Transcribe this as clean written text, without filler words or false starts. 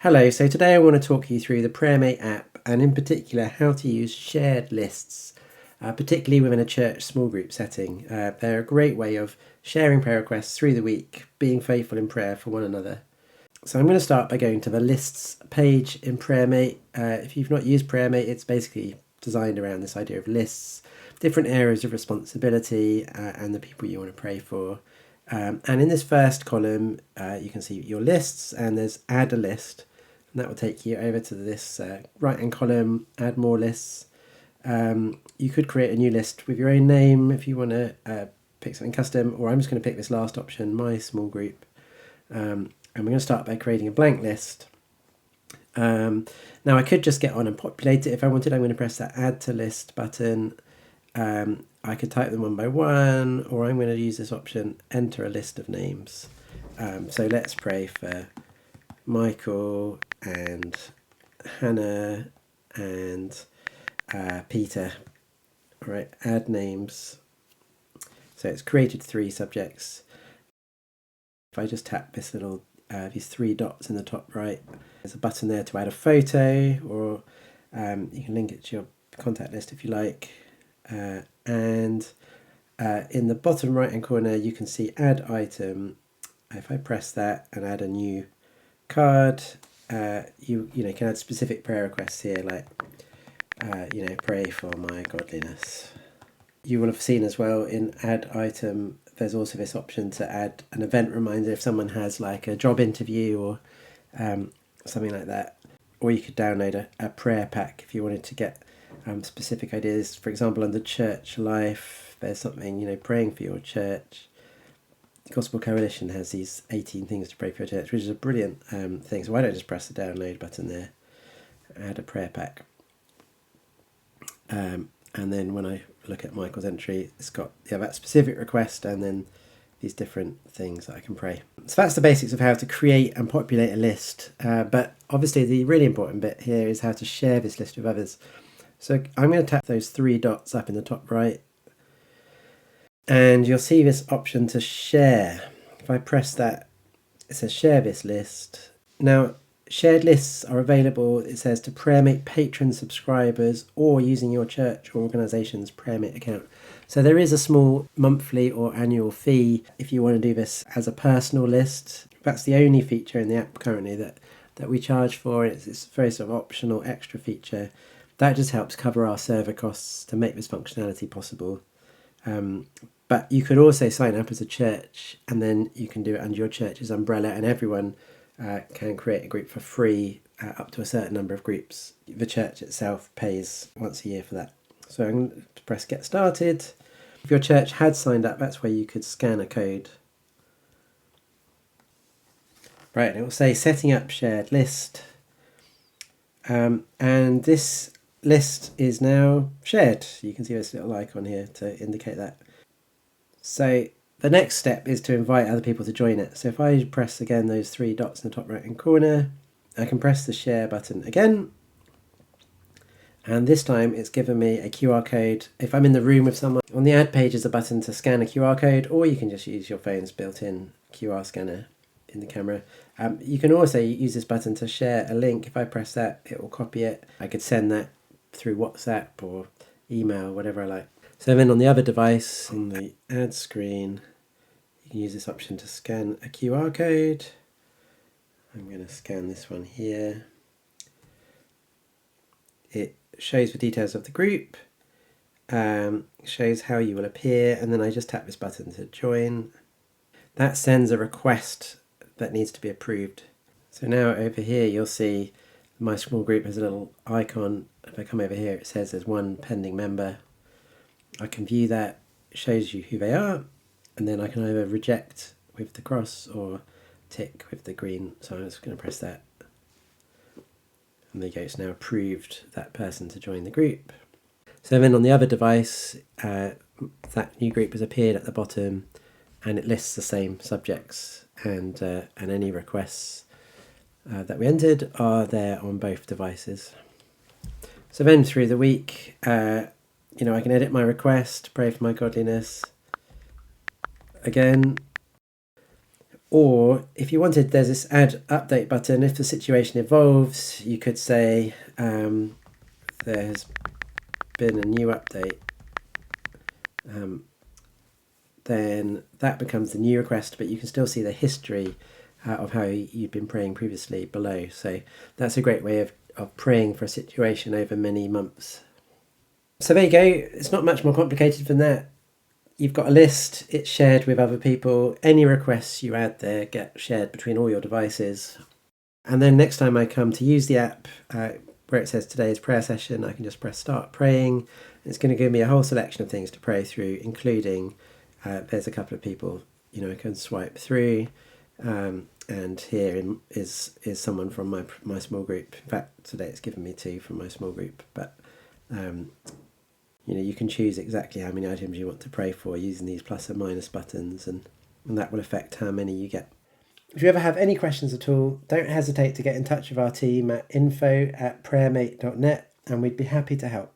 Hello, so today I want to talk you through the PrayerMate app and in particular how to use shared lists, particularly within a church small group setting. They're a great way of sharing prayer requests through the week, being faithful in prayer for one another. So I'm going to start by going to the lists page in PrayerMate. If you've not used PrayerMate, it's basically designed around this idea of lists, different areas of responsibility and the people you want to pray for. And in this first column, you can see your lists and there's add a list. And that will take you over to this right-hand column, add more lists. You could create a new list with your own name if you want to pick something custom, or I'm just going to pick this last option, my small group. And we're going to start by creating a blank list. Now I could just get on and populate it if I wanted. I'm going to press that add to list button. I could type them one by one, or I'm going to use this option, enter a list of names. So let's pray for Michael and Hannah and Peter. All right, add names. So it's created 3 subjects. If I just tap this little, these 3 dots in the top right, there's a button there to add a photo, or you can link it to your contact list if you like. And in the bottom right hand corner, you can see add item. If I press that and add a new card, you can add specific prayer requests here, like pray for my godliness. You will have seen as well in add item, there's also this option to add an event reminder if someone has like a job interview or something like that. Or you could download a prayer pack if you wanted to get specific ideas. For example, under church life, there's something, praying for your church. Gospel Coalition has these 18 things to pray for your church, which is a brilliant thing. So why don't I just press the download button there, add a prayer pack. And then when I look at Michael's entry, it's got that specific request and then these different things that I can pray. So that's the basics of how to create and populate a list. But obviously the really important bit here is how to share this list with others. So I'm going to tap those 3 dots up in the top right. And you'll see this option to share. If I press that, it says share this list. Now, shared lists are available, it says, to PrayerMate patron subscribers or using your church or organisation's PrayerMate account. So there is a small monthly or annual fee if you want to do this as a personal list. That's the only feature in the app currently that we charge for. It's a very sort of optional extra feature. That just helps cover our server costs to make this functionality possible. But you could also sign up as a church and then you can do it under your church's umbrella, and everyone can create a group for free up to a certain number of groups. The church itself pays once a year for that. So I'm going to press get started. If your church had signed up, that's where you could scan a code. Right, and it will say setting up shared list. And this list is now shared. You can see this little icon here to indicate that. So the next step is to invite other people to join it. So if I press again those 3 dots in the top right hand corner, I can press the share button again. And this time it's given me a QR code. If I'm in the room with someone, on the ad page is a button to scan a QR code, or you can just use your phone's built-in QR scanner in the camera. You can also use this button to share a link. If I press that, it will copy it. I could send that through WhatsApp or email, whatever I like. So then on the other device, on the ad screen, you can use this option to scan a QR code. I'm going to scan this one here. It shows the details of the group, shows how you will appear, and then I just tap this button to join. That sends a request that needs to be approved. So now over here you'll see my small group has a little icon. If I come over here, it says there's 1 pending member. I can view that, it shows you who they are, and then I can either reject with the cross or tick with the green. So I'm just going to press that. And there you go, it's now approved that person to join the group. So then on the other device, that new group has appeared at the bottom and it lists the same subjects and any requests that we entered are there on both devices. So then through the week, I can edit my request, pray for my godliness. Again, Or if you wanted, there's this add update button. If the situation evolves, you could say there's been a new update. Then that becomes the new request, but you can still see the history of how you've been praying previously below. So that's a great way of praying for a situation over many months. So there you go. It's not much more complicated than that. You've got a list, it's shared with other people. Any requests you add there get shared between all your devices. And then next time I come to use the app, where it says today's prayer session, I can just press start praying. It's going to give me a whole selection of things to pray through, including there's a couple of people, I can swipe through. And here is someone from my small group. In fact, today it's given me 2 from my small group. But you can choose exactly how many items you want to pray for using these plus and minus buttons, and that will affect how many you get. If you ever have any questions at all, don't hesitate to get in touch with our team at info@prayermate.net, and we'd be happy to help.